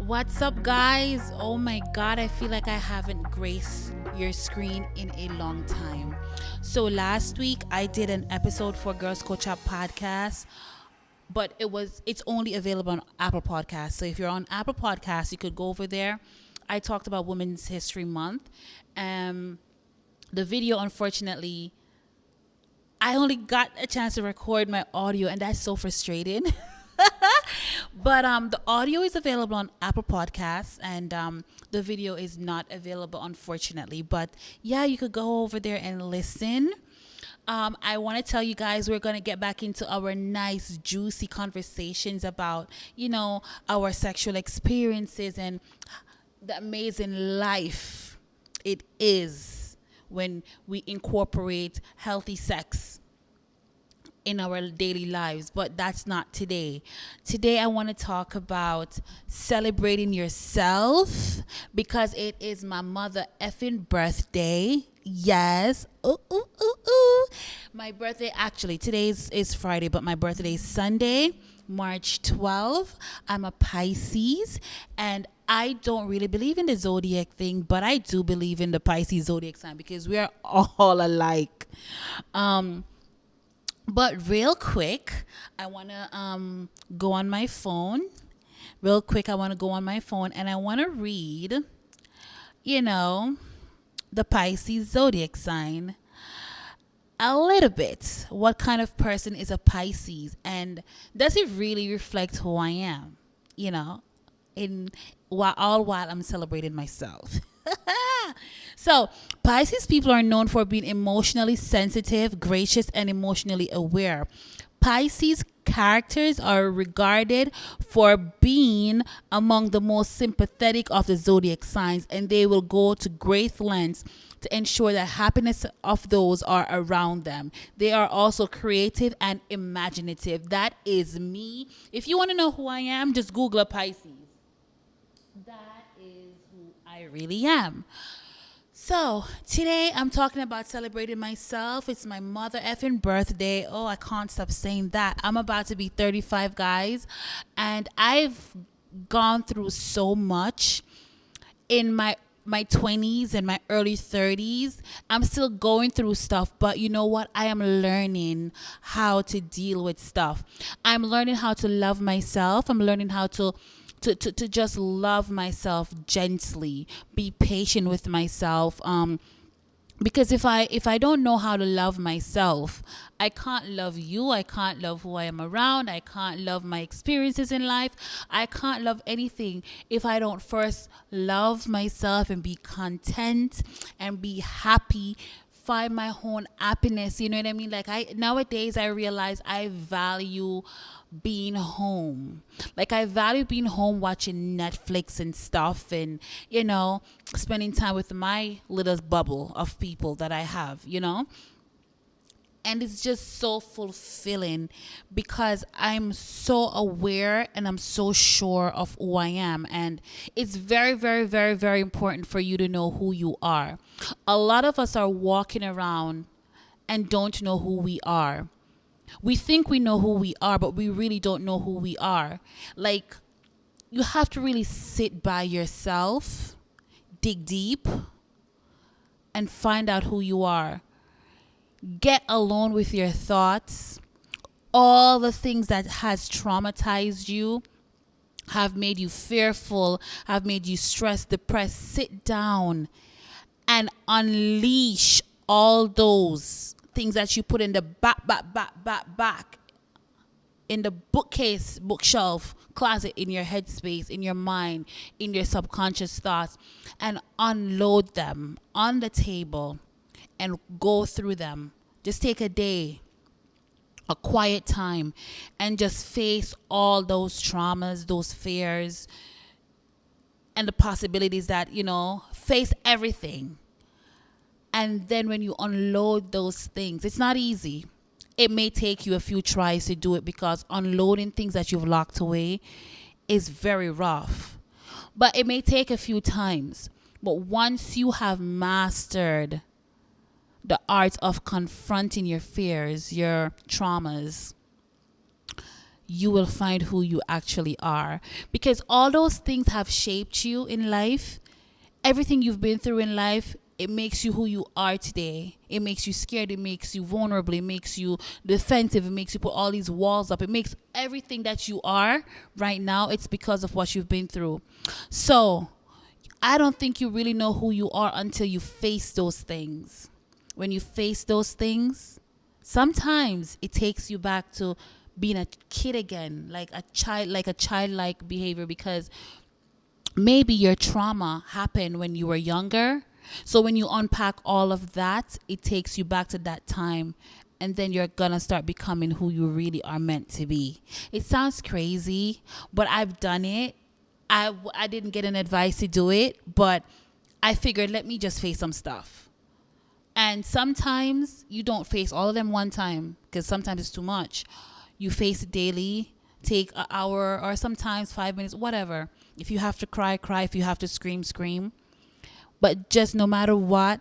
What's up, guys? Oh my god, I feel like I haven't graced your screen in a long time. So, last week I did an episode for Girls Coach Up podcast, but it's only available on Apple Podcasts. So, if you're on Apple Podcasts, you could go over there. I talked about Women's History Month. The video, unfortunately, I only got a chance to record my audio, and that's so frustrating. But the audio is available on Apple Podcasts, and the video is not available, unfortunately. But yeah, you could go over there and listen. I want to tell you guys we're going to get back into our nice, juicy conversations about, our sexual experiences and the amazing life it is when we incorporate healthy sex in our daily lives. But that's not today. Today I want to talk about celebrating yourself because it is my mother effing birthday. Yes. Ooh, ooh, ooh, ooh. My birthday, actually, today is Friday, but my birthday is Sunday, March 12th. I'm a Pisces, and I don't really believe in the zodiac thing, but I do believe in the Pisces zodiac sign because we are all alike. But real quick, I want to go on my phone. Real quick, I want to go on my phone and I want to read, the Pisces zodiac sign a little bit. What kind of person is a Pisces? And does it really reflect who I am? While I'm celebrating myself. So, Pisces people are known for being emotionally sensitive, gracious, and emotionally aware. Pisces characters are regarded for being among the most sympathetic of the zodiac signs, and they will go to great lengths to ensure that happiness of those are around them. They are also creative and imaginative. That is me. If you want to know who I am, just Google a Pisces. That is who I really am. So, today I'm talking about celebrating myself. It's my mother effing birthday. Oh, I can't stop saying that. I'm about to be 35, guys. And I've gone through so much in my 20s and my early 30s. I'm still going through stuff, but you know what? I am learning how to deal with stuff. I'm learning how to love myself. I'm learning how to just love myself gently, be patient with myself. Because if I don't know how to love myself, I can't love you. I can't love who I am around. I can't love my experiences in life. I can't love anything if I don't first love myself and be content and be happy, find my own happiness. You know what I mean? Like nowadays I realize I value being home. Like I value being home watching Netflix and stuff, and spending time with my little bubble of people that I have, and it's just so fulfilling because I'm so aware and I'm so sure of who I am. And it's very, very, very, very important for you to know who you are. A lot of us are walking around and don't know who we are. We think we know who we are, but we really don't know who we are. Like, you have to really sit by yourself, dig deep, and find out who you are. Get alone with your thoughts. All the things that has traumatized you, have made you fearful, have made you stressed, depressed. Sit down and unleash all those things that you put in the back in the bookcase, bookshelf, closet, in your headspace, in your mind, in your subconscious thoughts, and unload them on the table and go through them. Just take a day, a quiet time, and just face all those traumas, those fears, and the possibilities that, face everything. And then when you unload those things, it's not easy. It may take you a few tries to do it because unloading things that you've locked away is very rough. But it may take a few times. But once you have mastered the art of confronting your fears, your traumas, you will find who you actually are. Because all those things have shaped you in life. Everything you've been through in life, it makes you who you are today. It makes you scared. It makes you vulnerable. It makes you defensive. It makes you put all these walls up. It makes everything that you are right now. It's because of what you've been through. So I don't think you really know who you are until you face those things. When you face those things, sometimes it takes you back to being a kid again, like a childlike behavior, because maybe your trauma happened when you were younger. So when you unpack all of that, it takes you back to that time, and then you're gonna start becoming who you really are meant to be. It sounds crazy, but I've done it. I didn't get an advice to do it, but I figured, let me just face some stuff. And sometimes you don't face all of them one time, because sometimes it's too much. You face it daily, take an hour or sometimes 5 minutes, whatever. If you have to cry, cry. If you have to scream, scream. But just no matter what,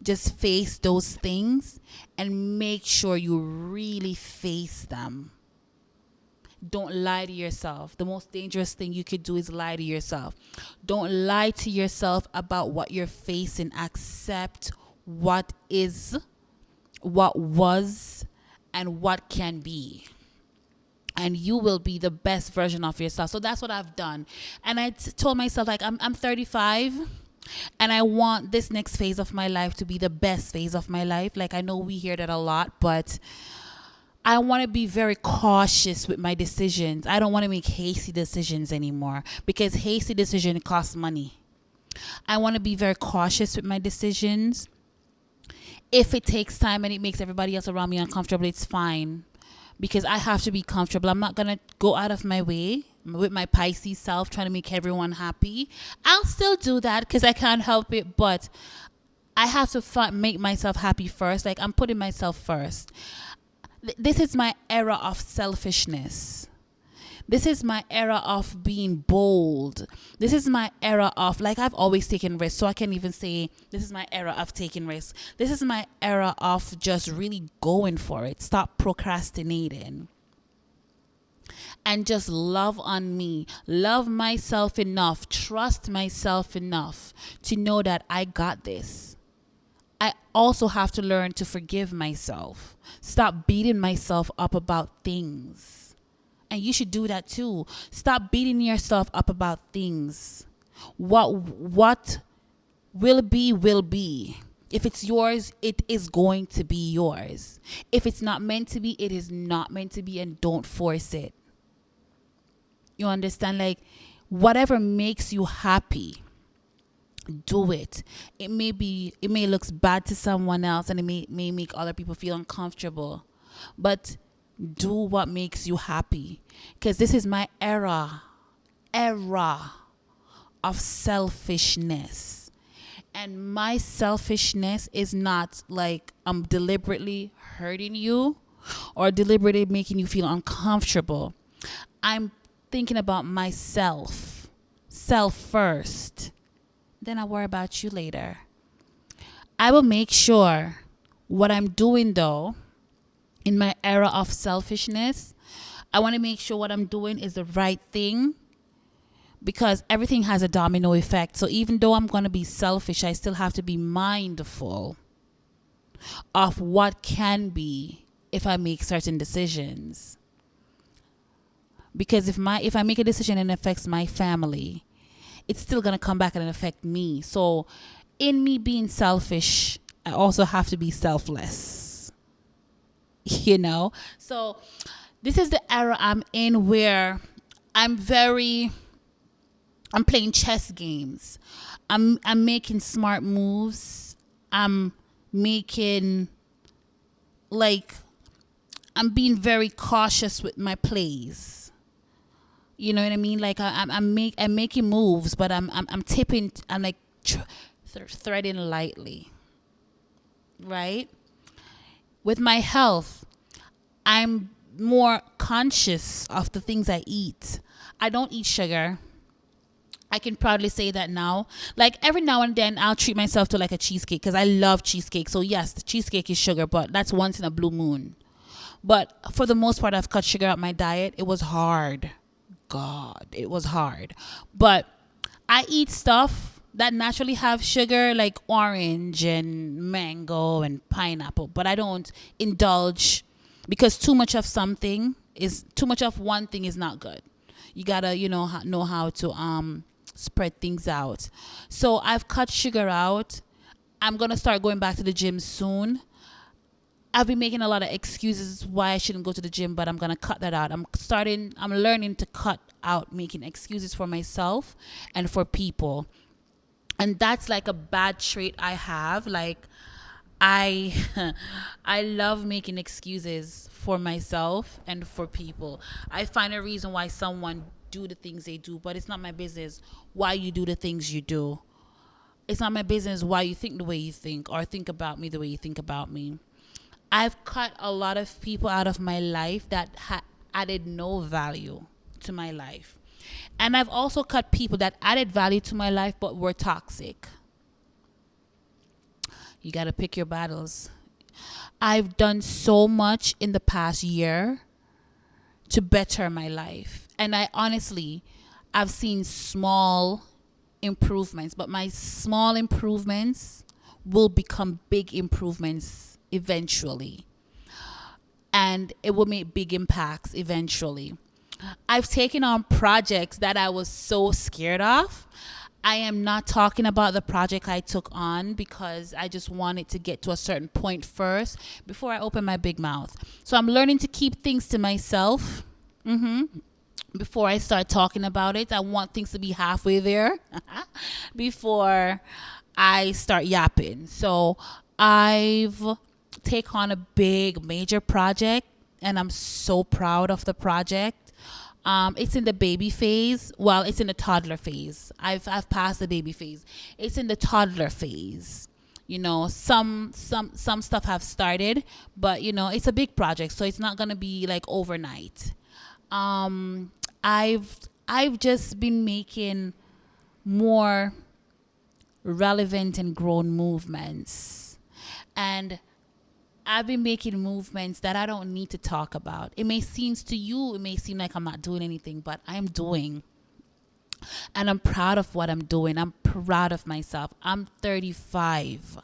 just face those things and make sure you really face them. Don't lie to yourself. The most dangerous thing you could do is lie to yourself. Don't lie to yourself about what you're facing. Accept what is, what was, and what can be. And you will be the best version of yourself. So that's what I've done. And I told myself, like, I'm 35, and I want this next phase of my life to be the best phase of my life. Like, I know we hear that a lot, but I want to be very cautious with my decisions. I don't want to make hasty decisions anymore, because hasty decision costs money. I want to be very cautious with my decisions. If it takes time and it makes everybody else around me uncomfortable, it's fine, because I have to be comfortable. I'm not going to go out of my way with my Pisces self trying to make everyone happy. I'll still do that because I can't help it, but I have to make myself happy first. Like, I'm putting myself first. This is my era of selfishness. This is my era of being bold. This is my era of, like, I've always taken risks, so I can even say this is my era of taking risks. This is my era of just really going for it. Stop procrastinating. And just love on me. Love myself enough. Trust myself enough to know that I got this. I also have to learn to forgive myself. Stop beating myself up about things. And you should do that too. Stop beating yourself up about things. What will be, will be. If it's yours, it is going to be yours. If it's not meant to be, it is not meant to be, and don't force it. You understand? Like, whatever makes you happy, do it. It may look bad to someone else, and it may make other people feel uncomfortable, but do what makes you happy, because this is my era of selfishness. And my selfishness is not like I'm deliberately hurting you or deliberately making you feel uncomfortable. I'm thinking about myself, self first. Then I'll worry about you later. I will make sure what I'm doing, though, in my era of selfishness, I want to make sure what I'm doing is the right thing, because everything has a domino effect. So even though I'm going to be selfish, I still have to be mindful of what can be if I make certain decisions. Because if I make a decision and it affects my family, it's still going to come back and affect me. So in me being selfish, I also have to be selfless. You know? So this is the era I'm in, where I'm playing chess games. I'm making smart moves. I'm being very cautious with my plays. You know what I mean? Like, I'm making moves, but I'm tipping. I'm like threading lightly, right? With my health, I'm more conscious of the things I eat. I don't eat sugar. I can proudly say that now. Like, every now and then I'll treat myself to like a cheesecake, because I love cheesecake. So yes, the cheesecake is sugar, but that's once in a blue moon. But for the most part, I've cut sugar out my diet. It was hard. God, it was hard. But I eat stuff that naturally have sugar, like orange and mango and pineapple. But I don't indulge, because too much of one thing is not good. You gotta, know how to spread things out. So I've cut sugar out. I'm gonna start going back to the gym soon. I've been making a lot of excuses why I shouldn't go to the gym, but I'm going to cut that out. I'm learning to cut out making excuses for myself and for people. And that's like a bad trait I have. Like, I I love making excuses for myself and for people. I find a reason why someone do the things they do, but it's not my business why you do the things you do. It's not my business why you think the way you think, or think about me the way you think about me. I've cut a lot of people out of my life that added no value to my life. And I've also cut people that added value to my life but were toxic. You got to pick your battles. I've done so much in the past year to better my life. And I've seen small improvements, but my small improvements will become big improvements eventually. And it will make big impacts eventually. I've taken on projects that I was so scared of. I am not talking about the project I took on because I just wanted to get to a certain point first before I open my big mouth. So I'm learning to keep things to myself. Before I start talking about it, I want things to be halfway there before I start yapping. So I've taken on a big major project, and I'm so proud of the project. It's in the baby phase. Well, it's in the toddler phase. I've passed the baby phase. It's in the toddler phase. Some stuff have started, but it's a big project, so it's not gonna be like overnight. I've just been making more relevant and grown movements, and I've been making movements that I don't need to talk about. It may seem like I'm not doing anything, but I'm doing. And I'm proud of what I'm doing. I'm proud of myself. I'm 35.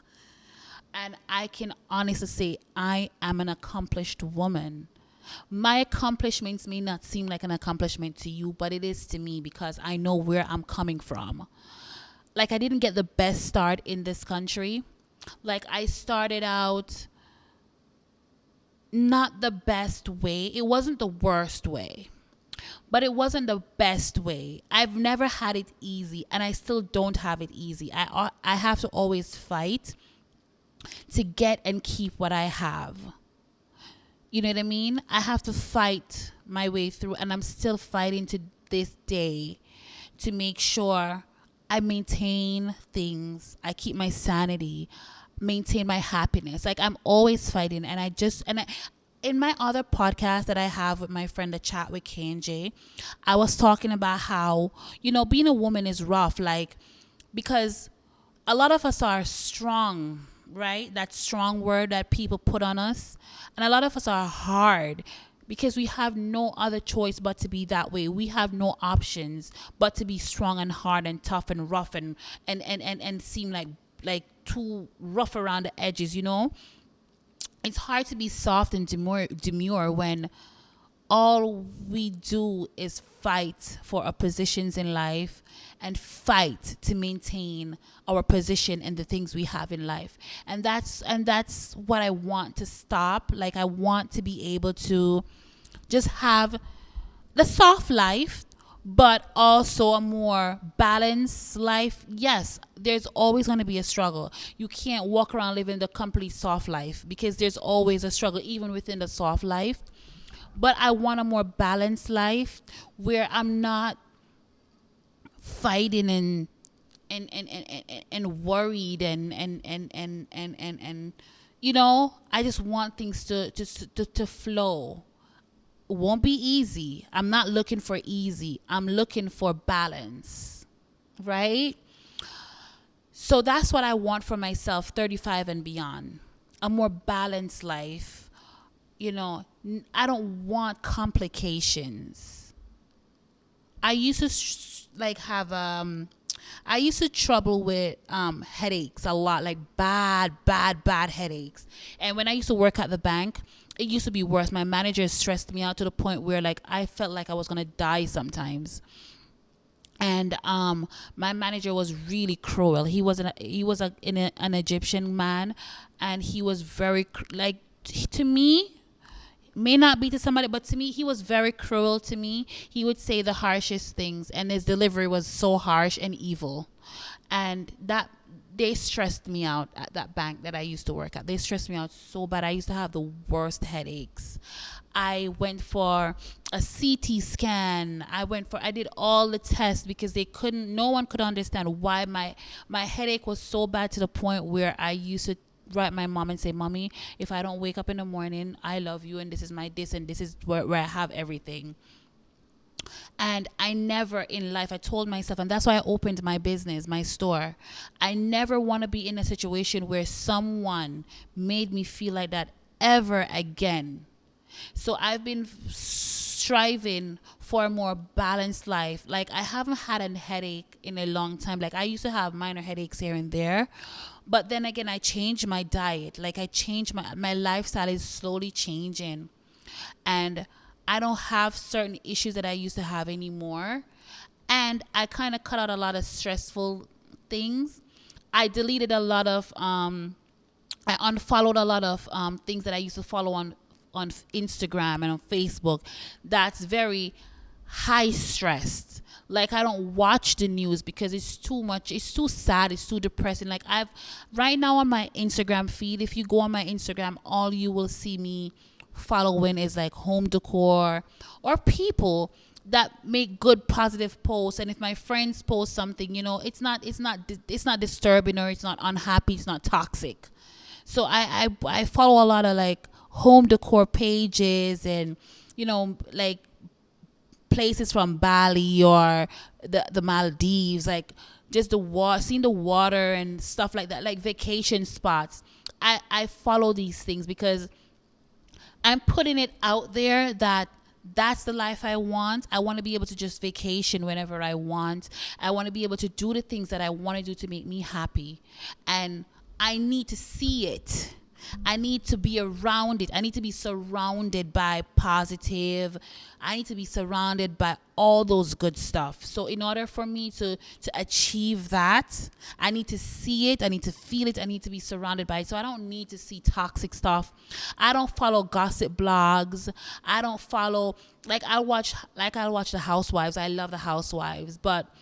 And I can honestly say I am an accomplished woman. My accomplishments may not seem like an accomplishment to you, but it is to me because I know where I'm coming from. Like, I didn't get the best start in this country. Like, I started out not the best way. It wasn't the worst way, but it wasn't the best way. I've never had it easy, and I still don't have it easy. I have to always fight to get and keep what I have. You know what I mean? I have to fight my way through, and I'm still fighting to this day to make sure I maintain things. I keep my sanity, maintain my happiness. Like, I'm always fighting. And in my other podcast that I have with my friend, the Chat with K&J, I was talking about how, being a woman is rough. Like, because a lot of us are strong, right? That strong word that people put on us. And a lot of us are hard because we have no other choice but to be that way. We have no options but to be strong and hard and tough and rough and seem like too rough around the edges. It's hard to be soft and demure when all we do is fight for our positions in life and fight to maintain our position and the things we have in life. And that's what I want to stop. Like, I want to be able to just have the soft life, but also a more balanced life. Yes, there's always going to be a struggle. You can't walk around living the complete soft life because there's always a struggle even within the soft life. But I want a more balanced life where I'm not fighting and worried and I just want things to flow. It won't be easy. I'm not looking for easy. I'm looking for balance, right? So that's what I want for myself, 35 and beyond. A more balanced life, I don't want complications. I used to like have I used to trouble with headaches a lot, like bad headaches. And when I used to work at the bank, it used to be worse. My manager stressed me out to the point where like I felt like I was gonna die sometimes. And my manager was really cruel. He was an Egyptian man, and he was very like, to me, may not be to somebody, but to me, he was very cruel to me. He would say the harshest things, and his delivery was so harsh and evil. And that they stressed me out at that bank that I used to work at. They stressed me out so bad. I used to have the worst headaches. I went for a CT scan. I did all the tests because no one could understand why my headache was so bad, to the point where I used to write my mom and say, Mommy, if I don't wake up in the morning, I love you, and this is my this, and this is where I have everything. And I never in life, I told myself, and that's why I opened my business, my store. I never want to be in a situation where someone made me feel like that ever again. So I've been striving for a more balanced life. Like, I haven't had a headache in a long time. Like, I used to have minor headaches here and there. But then again, I changed my diet. Like, I changed my lifestyle is slowly changing. And I don't have certain issues that I used to have anymore. And I kind of cut out a lot of stressful things. I deleted a lot of, I unfollowed a lot of things that I used to follow on Instagram and on Facebook that's very high stressed. Like, I don't watch the news because it's too much. It's too sad. It's too depressing. Like, right now on my Instagram feed, if you go on my Instagram, all you will see me following is like home decor or people that make good positive posts. And if my friends post something, it's not disturbing, or it's not unhappy, it's not toxic. So I follow a lot of like home decor pages, and like places from Bali or the Maldives, like just seeing the water and stuff like that, like vacation spots. I follow these things because I'm putting it out there that that's the life I want. I want to be able to just vacation whenever I want. I want to be able to do the things that I want to do to make me happy. And I need to see it. I need to be around it. I need to be surrounded by positive. I need to be surrounded by all those good stuff. So in order for me to achieve that, I need to see it. I need to feel it. I need to be surrounded by it. So I don't need to see toxic stuff. I don't follow gossip blogs. I don't follow, I'll watch the Housewives. I love the Housewives, but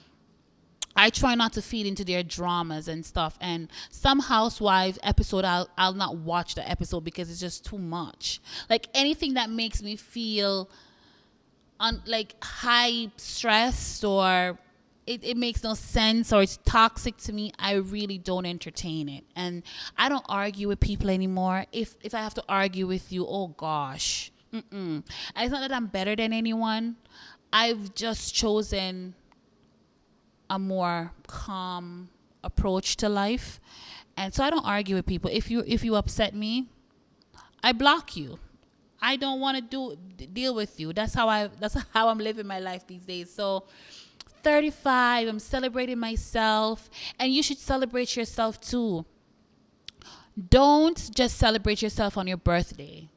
I try not to feed into their dramas and stuff. And some Housewives episode, I'll not watch the episode because it's just too much. Like, anything that makes me feel like high stress, or it makes no sense, or it's toxic to me, I really don't entertain it. And I don't argue with people anymore. If I have to argue with you, oh gosh. And it's not that I'm better than anyone. I've just chosen a more calm approach to life, and so I don't argue with people. If you upset me, I block you. I don't want to deal with you. That's how I'm living my life these days. So 35, I'm celebrating myself, and you should celebrate yourself too. Don't just celebrate yourself on your birthday.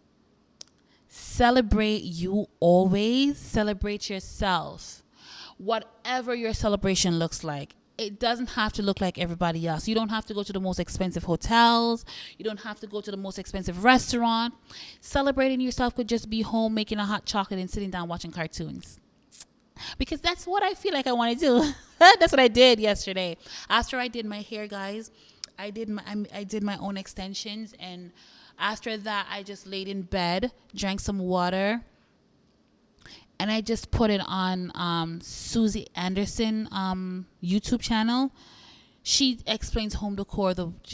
Celebrate you always. Celebrate yourself. Whatever your celebration looks like, it doesn't have to look like everybody else. You don't have to go to the most expensive hotels. You don't have to go to the most expensive restaurant. Celebrating yourself could just be home making a hot chocolate and sitting down watching cartoons. Because that's what I feel like I want to do. That's what I did yesterday. After I did my hair, guys, I did my own extensions, and after that I just laid in bed, drank some water, and I just put it on Susie Anderson YouTube channel. She explains home decor.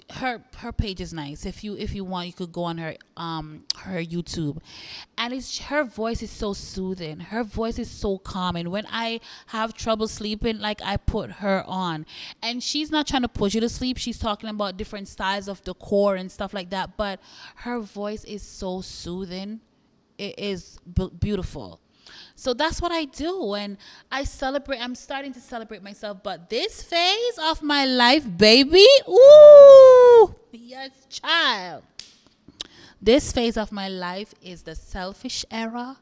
Her page is nice. If you want, you could go on her YouTube, and her voice is so soothing. Her voice is so calm. And when I have trouble sleeping, like, I put her on, and she's not trying to put you to sleep. She's talking about different styles of decor and stuff like that. But her voice is so soothing. it is beautiful. So that's what I do. And I'm starting to celebrate myself. But this phase of my life, baby, ooh, yes, child. This phase of my life is the selfish era.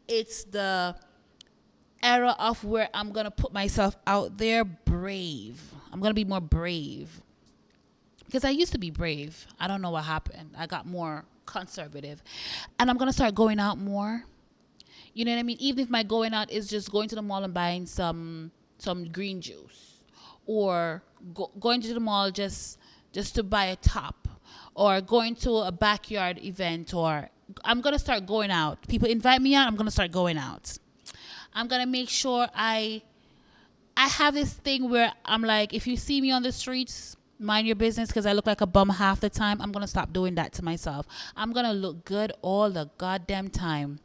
It's the era of where I'm going to put myself out there brave. I'm going to be more brave. Because I used to be brave. I don't know what happened. I got more conservative. And I'm going to start going out more. You know what I mean? Even if my going out is just going to the mall and buying some green juice. Or going to the mall just to buy a top. Or going to a backyard event. Or I'm going to start going out. People invite me out, I'm going to start going out. I'm going to make sure I have this thing where I'm like, if you see me on the streets, mind your business, because I look like a bum half the time. I'm going to stop doing that to myself. I'm going to look good all the goddamn time.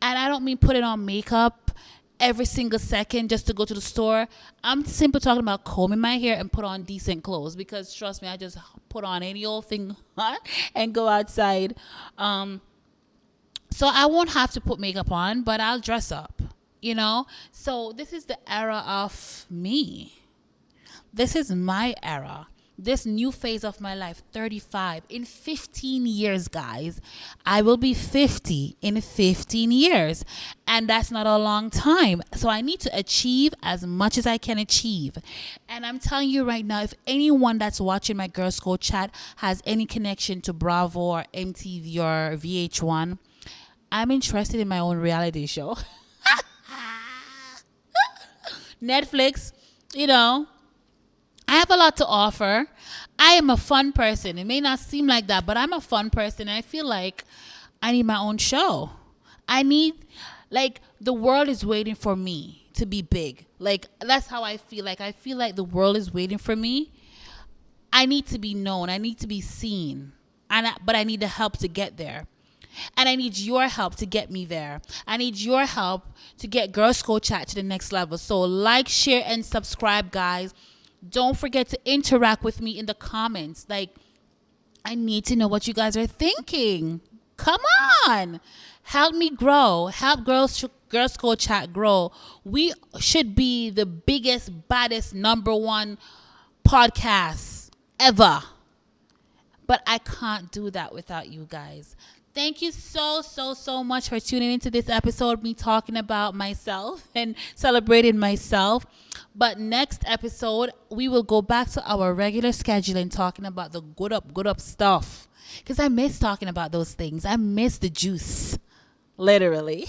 And I don't mean putting on makeup every single second just to go to the store. I'm simply talking about combing my hair and put on decent clothes, because trust me, I just put on any old thing and go outside. So I won't have to put makeup on, but I'll dress up, you know? So this is the era of me. This is my era. This new phase of my life, 35. In 15 years, guys, I will be 50 in 15 years. And that's not a long time. So I need to achieve as much as I can achieve. And I'm telling you right now, if anyone that's watching my Girls Go Chat has any connection to Bravo or MTV or VH1, I'm interested in my own reality show. Netflix, you know. I have a lot to offer. I am a fun person. It may not seem like that, but I'm a fun person. And I feel like I need my own show. The world is waiting for me to be big. Like, that's how I feel. Like, I feel like the world is waiting for me. I need to be known. I need to be seen. But I need the help to get there. And I need your help to get me there. I need your help to get Girls Go Chat to the next level. So like, share, and subscribe, guys. Don't forget to interact with me in the comments. Like, I need to know what you guys are thinking. Come on. Help me grow. Help Girls Go Chat grow. We should be the biggest, baddest, #1 podcast ever. But I can't do that without you guys. Thank you so much for tuning into this episode, me talking about myself and celebrating myself. But next episode, we will go back to our regular scheduling, talking about the good up stuff. Because I miss talking about those things. I miss the juice. Literally.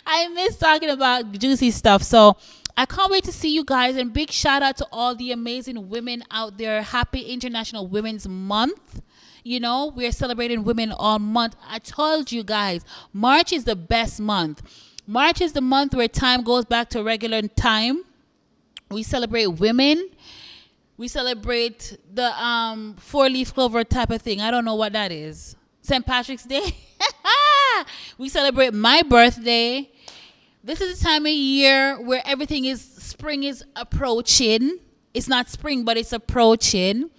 I miss talking about juicy stuff. So I can't wait to see you guys. And big shout out to all the amazing women out there. Happy International Women's Month. You know, we're celebrating women all month. I told you guys, March is the best month. March is the month where time goes back to regular time. We celebrate women. We celebrate the 4-leaf clover type of thing. I don't know what that is. St. Patrick's Day. We celebrate my birthday. This is the time of year where spring is approaching. It's not spring, but it's approaching.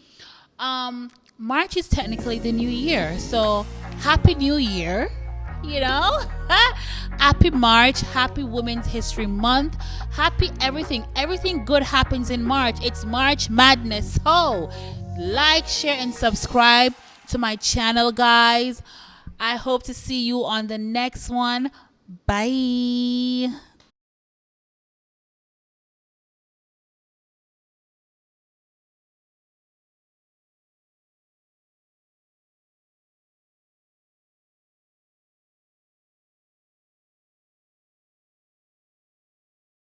March is technically the new year. So happy new year, you know. Happy March. Happy Women's History Month. Happy everything. Everything good happens in March. It's March Madness. So like, share, and subscribe to my channel, guys. I hope to see you on the next one. Bye.